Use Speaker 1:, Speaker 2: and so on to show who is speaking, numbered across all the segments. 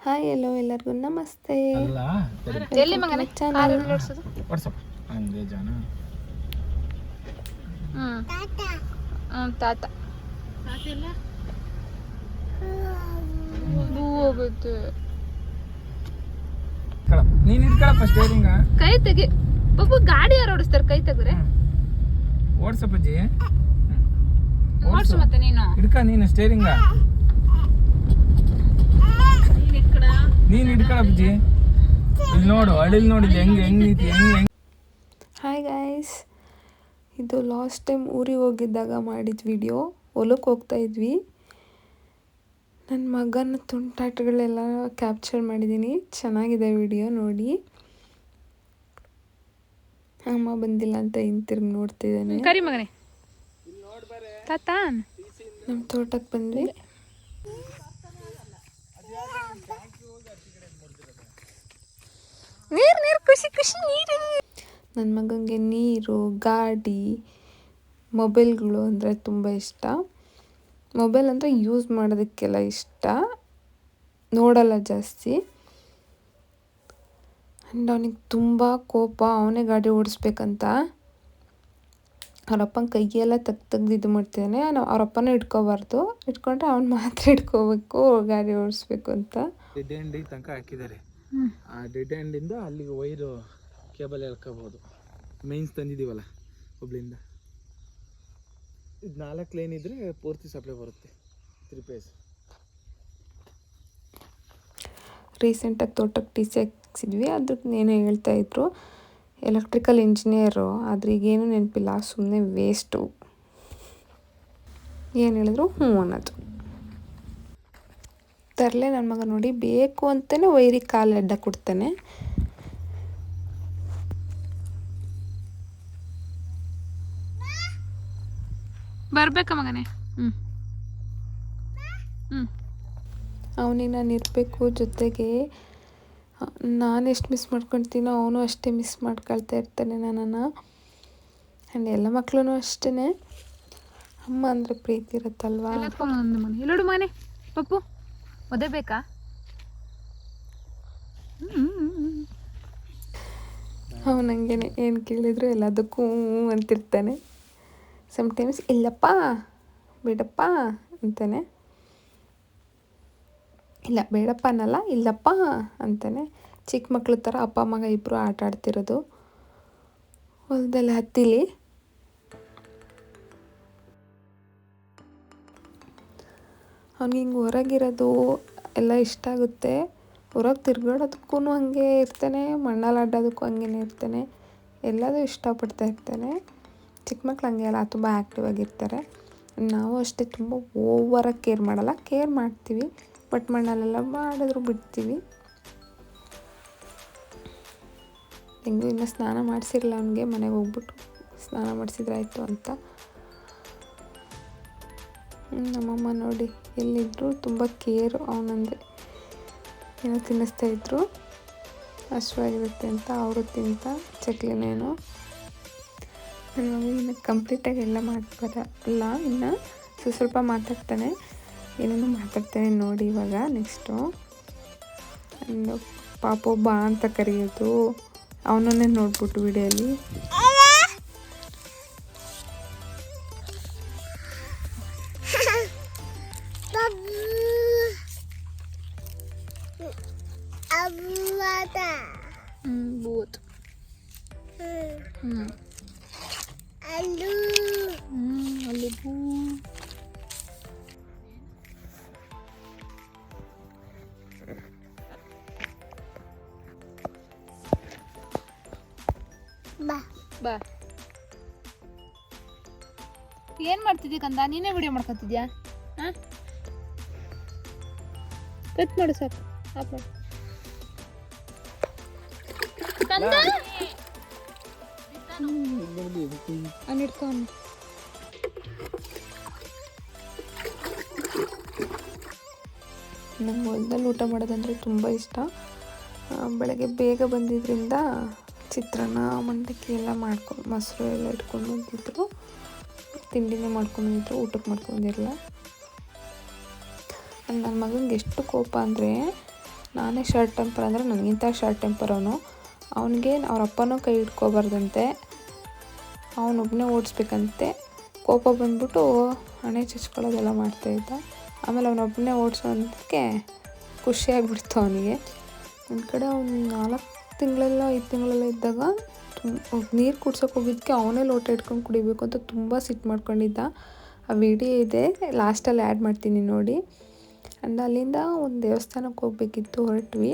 Speaker 1: Hi ಎಲ್ಲೋ ಎಲ್ಲರಿಗೂ ನಮಸ್ತೆ.
Speaker 2: ಎಲ್ಲಿ ಮಗನೇ
Speaker 1: ಚಾನಲ್
Speaker 2: ವಾಟ್ಸಪ್ ಹಂಗೆ ಜಾನ ತಾತ ಎಲ್ಲ ಹೋಗುತ್ತೆ.
Speaker 3: ನೀನು ಇಟ್ಕೊಳಪ್ಪ ಸ್ಟೇರಿಂಗ.
Speaker 2: ಕೈ ತೆಗಿ ಬಾಬು, ಗಾಡಿ ಯಾರು ಓಡಿಸ್ತಾರೆ? ಕೈ ತೆಗ್ರೆ
Speaker 3: ಓಡ್ಸಪ್ಪಜ್ಜಿ,
Speaker 2: ಓಡಿಸು. ಮತ್ತೆ ನೀನು
Speaker 3: ಹಿಡ್ಕ, ನೀನು ಸ್ಟೇರಿಂಗ ನೀನು ಹಿಡ್ಕೊಳಪ್ಪಜ್ಜಿ. ಇಲ್ಲಿ ನೋಡು, ಅಡಿಲ್ ನೋಡಿ ಹೆಂಗೆ ನೀತಿ ಹೆಂಗೆ.
Speaker 1: ಹಾಯ್ ಗಾಯ್ಸ್, ಇದು ಲಾಸ್ಟ್ ಟೈಮ್ ಊರಿಗೆ ಹೋಗಿದ್ದಾಗ ಮಾಡಿದ ವಿಡಿಯೋ. ಹೊಲಕ್ಕೆ ಹೋಗ್ತಾ ಇದ್ವಿ. ನನ್ನ ಮಗನ ತುಂಟಾಟಗಳೆಲ್ಲ ಕ್ಯಾಪ್ಚರ್ ಮಾಡಿದ್ದೀನಿ. ಚೆನ್ನಾಗಿದೆ ವಿಡಿಯೋ, ನೋಡಿ. ಅಮ್ಮ ಬಂದಿಲ್ಲ ಅಂತ ಹಿಂತಿರುಗಿ ನೋಡ್ತಿದ್ದಾನೆ.
Speaker 2: ಕರಿ ಮಗನೇ ತಾತ.
Speaker 1: ನಮ್ಮ ತೋಟಕ್ಕೆ ಬಂದ್ವಿ.
Speaker 2: ನೀರು ಖುಷಿ ಖುಷಿ ನೀರು.
Speaker 1: ನನ್ನ ಮಗನಿಗೆ ನೀರು, ಗಾಡಿ, ಮೊಬೈಲ್ಗಳು ಅಂದರೆ ತುಂಬ ಇಷ್ಟ. ಮೊಬೈಲ್ ಅಂದರೆ ಯೂಸ್ ಮಾಡೋದಕ್ಕೆಲ್ಲ ಇಷ್ಟ, ನೋಡಲ್ಲ ಜಾಸ್ತಿ. ಆ್ಯಂಡ್ ಅವನಿಗೆ ತುಂಬ ಕೋಪ, ಅವನೇ ಗಾಡಿ ಓಡಿಸ್ಬೇಕಂತ. ಅವರಪ್ಪನ ಕೈಯೆಲ್ಲ ತೆಗ್ದು ಇದು ಮಾಡ್ತಿದ್ದಾನೆ. ಅವರಪ್ಪನ ಇಟ್ಕೋಬಾರ್ದು, ಇಟ್ಕೊಂಡ್ರೆ ಅವ್ನು ಮಾತ್ರ ಇಟ್ಕೋಬೇಕು, ಗಾಡಿ ಓಡಿಸ್ಬೇಕು ಅಂತ.
Speaker 3: ಡೆಡ್ ಎಂಡಿಗೆ ತನಕ ಹಾಕಿದ್ದಾರೆ. ಆ ಡೆಡ್ ಎಂಡಿಂದ ಅಲ್ಲಿಗೆ ವೈರು ಕೇಬಲ್ ಎಳ್ಕೋಬೋದು. ಮೈನ್ಸ್ ತಂದಿದ್ದೀವಲ್ಲ ಹುಬ್ಳಿಂದ. ಇದು 4 ಲೈನ್ ಇದ್ದರೆ ಪೂರ್ತಿ ಸಪ್ಲೈ ಬರುತ್ತೆ, 3 ಫೇಸ್.
Speaker 1: ರೀಸೆಂಟಾಗಿ ತೋಟಕ್ಕೆ TC ಹಾಕ್ಸಿದ್ವಿ. ಅದಕ್ಕೆ ಏನೋ ಹೇಳ್ತಾಯಿದ್ರು, ಎಲೆಕ್ಟ್ರಿಕಲ್ ಇಂಜಿನಿಯರು. ಆದರೆ ಈಗೇನು ನೆನಪಿಲ್ಲ, ಸುಮ್ಮನೆ ವೇಸ್ಟು. ಏನು ಹೇಳಿದ್ರು ಹ್ಞೂ ಅನ್ನೋದು. ತರಲೆ ನನ್ನ ಮಗ ನೋಡಿ, ಬೇಕು ಅಂತಲೇ ವೈರಿಗೆ ಕಾಲು ಅಡ್ಡ ಕೊಡ್ತಾನೆ.
Speaker 2: ಬರ್ಬೇಕ ಮಗನೇ.
Speaker 1: ಅವನಿಗೆ ನಾನು ಇರಬೇಕು ಜೊತೆಗೆ. ನಾನು ಎಷ್ಟು ಮಿಸ್ ಮಾಡ್ಕೊಳ್ತೀನೋ ಅವನು ಅಷ್ಟೇ ಮಿಸ್ ಮಾಡ್ಕೊಳ್ತಾ ಇರ್ತಾನೆ ನನ್ನನ್ನು. ಆ್ಯಂಡ್ ಎಲ್ಲ ಮಕ್ಕಳು ಅಷ್ಟೇ. ಅಮ್ಮ ಅಂದರೆ ಪ್ರೀತಿ ಇರುತ್ತಲ್ವಾ.
Speaker 2: ಇಲ್ಲೋಡು ಮಗನೇ ಪಪ್ಪು, ಒದೆ ಬೇಕಾ?
Speaker 1: ಅವನಂಗೆ ಏನು ಕೇಳಿದ್ರು ಎಲ್ಲದಕ್ಕೂ ಅಂತಿರ್ತಾನೆ. ಸಮ್ಟೈಮ್ಸ್ ಇಲ್ಲಪ್ಪ ಬೇಡಪ್ಪ ಅಂತಾನೆ. ಇಲ್ಲ ಬೇಡಪ್ಪ ಅನ್ನಲ್ಲ, ಇಲ್ಲಪ್ಪ ಅಂತಾನೆ. ಚಿಕ್ಕ ಮಕ್ಳ ಥರ ಅಪ್ಪ ಮಗ ಇಬ್ಬರು ಆಟ ಆಡ್ತಿರೋದು ಹೊಲದಲ್ಲಿ ಹತ್ತಿಲಿ. ಅವ್ನಿಗೆ ಹಿಂಗೆ ಹೊರಗಿರೋದು ಎಲ್ಲ ಇಷ್ಟ ಆಗುತ್ತೆ. ಹೊರಗೆ ತಿರ್ಗಾಡೋದಕ್ಕೂ ಹಾಗೆ ಇರ್ತಾನೆ, ಮಣ್ಣಲ್ಲಿ ಆಡೋದಕ್ಕೂ ಹಂಗೇ ಇರ್ತಾನೆ. ಎಲ್ಲದೂ ಇಷ್ಟಪಡ್ತಾ ಇರ್ತಾನೆ. ಚಿಕ್ಕ ಮಕ್ಳು ಹಂಗೆ ಅಲ್ಲ, ತುಂಬ ಆ್ಯಕ್ಟಿವ್ ಆಗಿರ್ತಾರೆ. ನಾವು ಅಷ್ಟೇ, ತುಂಬ ಓವರಾಗಿ ಕೇರ್ ಮಾಡಲ್ಲ, ಕೇರ್ ಮಾಡ್ತೀವಿ. ಬಟ್ ಮಣ್ಣಲ್ಲೆಲ್ಲ ಮಾಡಿದ್ರು ಬಿಡ್ತೀವಿ. ಹೆಂಗೂ ಇನ್ನೂ ಸ್ನಾನ ಮಾಡಿಸಿರಲ್ಲ ಅವನಿಗೆ. ಮನೆಗೆ ಹೋಗ್ಬಿಟ್ಟು ಸ್ನಾನ ಮಾಡಿಸಿದ್ರಾಯ್ತು ಅಂತ. ನಮ್ಮಮ್ಮ ನೋಡಿ ಎಲ್ಲಿದ್ದರೂ ತುಂಬ ಕೇರು ಅವನಂದರೆ. ಏನೋ ತಿನ್ನಿಸ್ತಾಯಿದ್ರು, ಹಸುವಾಗಿರುತ್ತೆ ಅಂತ ಅವರು ತಿಂತ ಚಕ್ಲಿನೇನೋ. ನನ್ನ ಮಗ ಇನ್ನು ಕಂಪ್ಲೀಟಾಗಿ ಎಲ್ಲ ಮಾಡ್ಬರಲ್ಲ, ಇನ್ನು ಸ್ವಲ್ಪ ಮಾತಾಡ್ತಾನೆ, ಏನೇನೋ ಮಾತಾಡ್ತಾನೆ ನೋಡಿ ಇವಾಗ. ನೆಕ್ಸ್ಟು ಒಂದು ಪಾಪು ಬಾ ಅಂತ ಕರೆಯೋದು, ಅವನನ್ನೇ ನೋಡ್ಬಿಟ್ಟು ವಿಡಿಯೋಲಿ.
Speaker 2: ಬೂತ್ ಅಲ್ಲಿ ಬೂ. ಬಾ. ಏನ್ ಮಾಡ್ತಿದ್ದಿ ಕಂದ? ನೀನೇ ವಿಡಿಯೋ ಮಾಡ್ಕೊತಿದ್ಯಾ? ಕಟ್ ಮಾಡು ಸಾಕು. ಆಫ್ ಮಾಡು ಕಂದ. ಹಿಡ್ಕೊಂಡು
Speaker 1: ನಂಗೆ ಹೊಲದಲ್ಲಿ ಊಟ ಮಾಡೋದಂದರೆ ತುಂಬ ಇಷ್ಟ. ಬೆಳಗ್ಗೆ ಬೇಗ ಬಂದಿದ್ದರಿಂದ ಚಿತ್ರಾನ್ನ, ಮಂಡಕ್ಕಿ ಎಲ್ಲ ಮಾಡ್ಕೊಂಡು, ಮೊಸರು ಎಲ್ಲ ಇಟ್ಕೊಂಡು ಬಂದಿದ್ರು. ತಿಂಡಿನೇ ಮಾಡ್ಕೊಂಡಿದ್ರು, ಊಟಕ್ಕೆ ಮಾಡ್ಕೊಂಡಿರಲ್ಲ. ನನ್ನ ಮಗನಿಗೆ ಎಷ್ಟು ಕೋಪ ಅಂದರೆ, ನಾನೇ ಶಾರ್ಟ್ ಟೆಂಪರ್ ಅಂದರೆ ನನಗಿಂತ ಶಾರ್ಟ್ ಟೆಂಪರ್ ಅವನು. ಅವನಿಗೆ ಅವ್ರ ಅಪ್ಪನೂ ಕೈ ಹಿಡ್ಕೊಬಾರ್ದಂತೆ, ಅವನೊಬ್ಬನೇ ಓಡಿಸ್ಬೇಕಂತೆ. ಕೋಪ ಬಂದ್ಬಿಟ್ಟು ಹಣೆ ಚಚ್ಕೊಳ್ಳೋದೆಲ್ಲ ಮಾಡ್ತಾಯಿದ್ದ. ಆಮೇಲೆ ಅವನೊಬ್ಬನೇ ಓಡಿಸೋದಕ್ಕೆ ಖುಷಿಯಾಗಿಬಿಡ್ತು ಅವನಿಗೆ. ಒಂದು ಕಡೆ ಅವ್ನು 4 ತಿಂಗಳಲ್ಲೋ 5 ತಿಂಗಳಲ್ಲೋ ಇದ್ದಾಗ ನೀರು ಕುಡ್ಸೋಕೆ ಹೋಗಿದ್ದಕ್ಕೆ ಅವನೇ ಲೋಟ ಇಟ್ಕೊಂಡು ಕುಡಿಬೇಕು ಅಂತ ತುಂಬ ಸಿಟ್ಟು ಮಾಡ್ಕೊಂಡಿದ್ದ. ಆ ವಿಡಿಯೋ ಇದೆ, ಲಾಸ್ಟಲ್ಲಿ ಆ್ಯಡ್ ಮಾಡ್ತೀನಿ ನೋಡಿ. ಅಂಡ್ ಅಲ್ಲಿಂದ ಒಂದು ದೇವಸ್ಥಾನಕ್ಕೆ ಹೋಗ್ಬೇಕಿತ್ತು, ಹೊರಟ್ವಿ.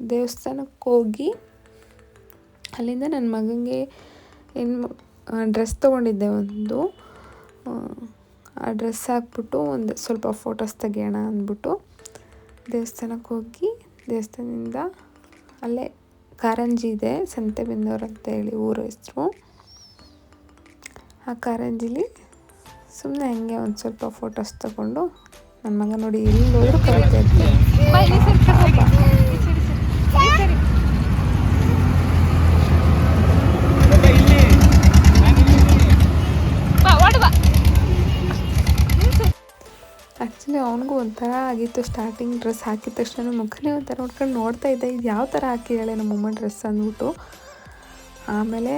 Speaker 1: ದೇವಸ್ಥಾನಕ್ಕೆ ಹೋಗಿ ಅಲ್ಲಿಂದ ನನ್ನ ಮಗನಿಗೆ ಡ್ರೆಸ್ ತೊಗೊಂಡಿದ್ದೆ ಒಂದು. ಆ ಡ್ರೆಸ್ ಹಾಕ್ಬಿಟ್ಟು ಒಂದು ಸ್ವಲ್ಪ ಫೋಟೋಸ್ ತೆಗಿಯೋಣ ಅಂದ್ಬಿಟ್ಟು ದೇವಸ್ಥಾನಕ್ಕೆ ಹೋಗಿ, ದೇವಸ್ಥಾನದಿಂದ ಅಲ್ಲೇ ಕಾರಂಜಿ ಇದೆ, ಸಂತೆಬೆನ್ನೂರು ಅಂತ ಹೇಳಿ ಊರ ಹೆಸರು. ಆ ಕಾರಂಜಿಲಿ ಸುಮ್ಮನೆ ಹಂಗೆ ಒಂದು ಸ್ವಲ್ಪ ಫೋಟೋಸ್ ತಗೊಂಡು ನನ್ನ ಮಗ ನೋಡಿ ಎಲ್ಲಿ ಹೋದ್ರೂ ಕರೀತಾ ಇರ್ತಾರೆ. ಆ್ಯಕ್ಚುಲಿ ಅವನಿಗೂ ಒಂಥರ ಆಗಿತ್ತು ಸ್ಟಾರ್ಟಿಂಗ್. ಡ್ರೆಸ್ ಹಾಕಿದ ತಕ್ಷಣ ಮುಖನೇ ಒಂಥರ ನೋಡ್ಕೊಂಡು ನೋಡ್ತಾ ಇದ್ದೆ, ಇದು ಯಾವ ಥರ ಹಾಕಿದ್ದಾಳೆ ನಮ್ಮಮ್ಮ ಡ್ರೆಸ್ ಅಂದ್ಬಿಟ್ಟು. ಆಮೇಲೆ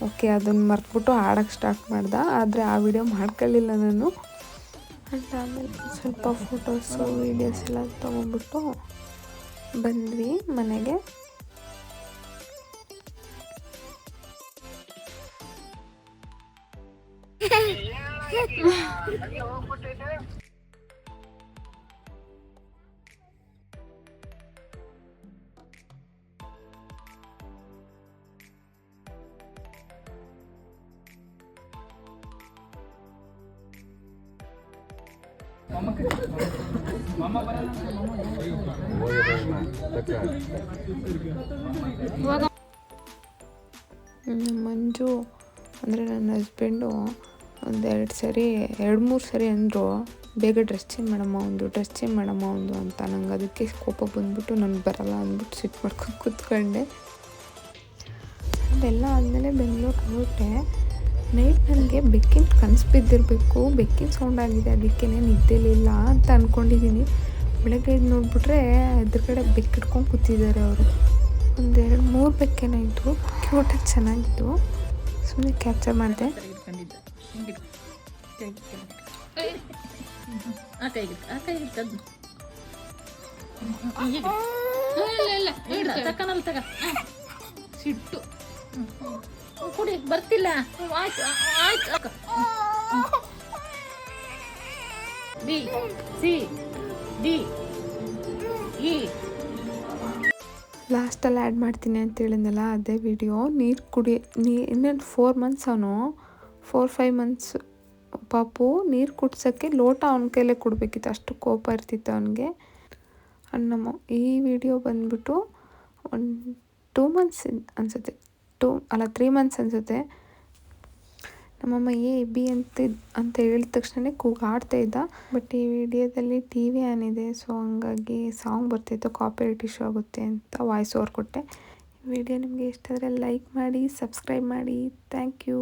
Speaker 1: ಓಕೆ ಅದನ್ನು ಮರ್ತ್ಬಿಟ್ಟು ಆಡೋಕ್ಕೆ ಸ್ಟಾರ್ಟ್ ಮಾಡ್ದೆ. ಆದರೆ ಆ ವಿಡಿಯೋ ಮಾಡ್ಕೊಳ್ಳಿಲ್ಲ ನಾನು. ಅಂತ ಆಮೇಲೆ ಸ್ವಲ್ಪ ಫೋಟೋಸು ವೀಡಿಯೋಸ್ ಎಲ್ಲ ತೊಗೊಂಡ್ಬಿಟ್ಟು ಬಂದ್ವಿ ಮನೆಗೆ. ಮಂಜು ಅಂದರೆ ನನ್ನ ಹಸ್ಬೆಂಡು ಒಂದು 2-3 ಸರಿ ಅಂದರು, ಬೇಗ ಡ್ರೆಸ್ ಚೇಂಜ್ ಮಾಡಮ್ಮ ಒಂದು ಅಂತ. ನಂಗೆ ಅದಕ್ಕೆ ಕೋಪ ಬಂದ್ಬಿಟ್ಟು ನನಗೆ ಬರಲ್ಲ ಅಂದ್ಬಿಟ್ಟು ಸಿಟ್ಟು ಮಾಡ್ಕೊಂಡು ಕೂತ್ಕೊಂಡೆ. ಅದೆಲ್ಲ ಆದಮೇಲೆ ಬೆಂಗಳೂರಿಗೆ ಹೊರಟೆ. ನೈಟ್ ನನಗೆ ಬೆಕ್ಕಿನ ಕನಸು ಬಿದ್ದಿರಬೇಕು, ಬೆಕ್ಕಿನ ಸೌಂಡ್ ಆಗಿದೆ, ಅದಕ್ಕೆ ನಿದ್ದೆಲಿಲ್ಲ ಅಂತ ಅಂದ್ಕೊಂಡಿದ್ದೀನಿ. ಬೆಳಗ್ಗೆ ಎದ್ದು ನೋಡಿಬಿಟ್ರೆ ಎದುರುಗಡೆ ಬೆಕ್ಕು ಹಿಡ್ಕೊಂಡು ಕೂತಿದ್ದಾರೆ ಅವರು. 1-2-3 ಬೆಕ್ಕೇನೋ ಇದ್ದು, ಕ್ಯೂಟಾಗಿ ಚೆನ್ನಾಗಿತ್ತು. ಸುಮ್ಮನೆ ಕ್ಯಾಪ್ಚರ್ ಮಾಡಿದೆ.
Speaker 2: ಸಿಟ್ಟು ಕುಡಿ ಬರ್ತಿಲ್ಲ. ಆಯ್ತು ಆಯ್ತು. ಬಿ ಸಿ ಡಿ ಇ
Speaker 1: ಲಾಸ್ಟಲ್ಲಿ ಆ್ಯಡ್ ಮಾಡ್ತೀನಿ ಅಂತ ಹೇಳಿದ್ನಲ್ಲ, ಅದೇ ವಿಡಿಯೋ. ಇನ್ನೊಂದು 4 ಮಂತ್ಸ್ ಅವನು, 4-5 ಮಂತ್ಸ್ ಪಾಪು. ನೀರು ಕುಡ್ಸೋಕ್ಕೆ ಲೋಟ ಅವನ ಕೈಲೇ ಕೊಡಬೇಕಿತ್ತು, ಅಷ್ಟು ಕೋಪ ಇರ್ತಿತ್ತು ಅವನಿಗೆ. ನಮ್ಮ ಈ ವಿಡಿಯೋ ಬಂದ್ಬಿಟ್ಟು 2 ಮಂತ್ಸ್ ಅನಿಸುತ್ತೆ, 3 ಮಂತ್ಸ್ ಅನಿಸುತ್ತೆ. ನಮ್ಮಮ್ಮ ಬಿ ಅಂತ ಹೇಳಿದ ತಕ್ಷಣ ಕೂಗಾಡ್ತಾ ಇದ್ದ. ಬಟ್ ಈ ವಿಡಿಯೋದಲ್ಲಿ TV ಆನ್ ಇದೆ, ಸೊ ಹಂಗಾಗಿ ಸಾಂಗ್ ಬರ್ತಾಯಿತ್ತು, ಕಾಪಿರೈಟ್ ಇಶ್ಯೂ ಆಗುತ್ತೆ ಅಂತ ವಾಯ್ಸ್ ಓವರ್ ಕೊಟ್ಟೆ. ವಿಡಿಯೋ ನಿಮಗೆ ಇಷ್ಟ ಆದರೆ ಲೈಕ್ ಮಾಡಿ, ಸಬ್ಸ್ಕ್ರೈಬ್ ಮಾಡಿ. Thank you.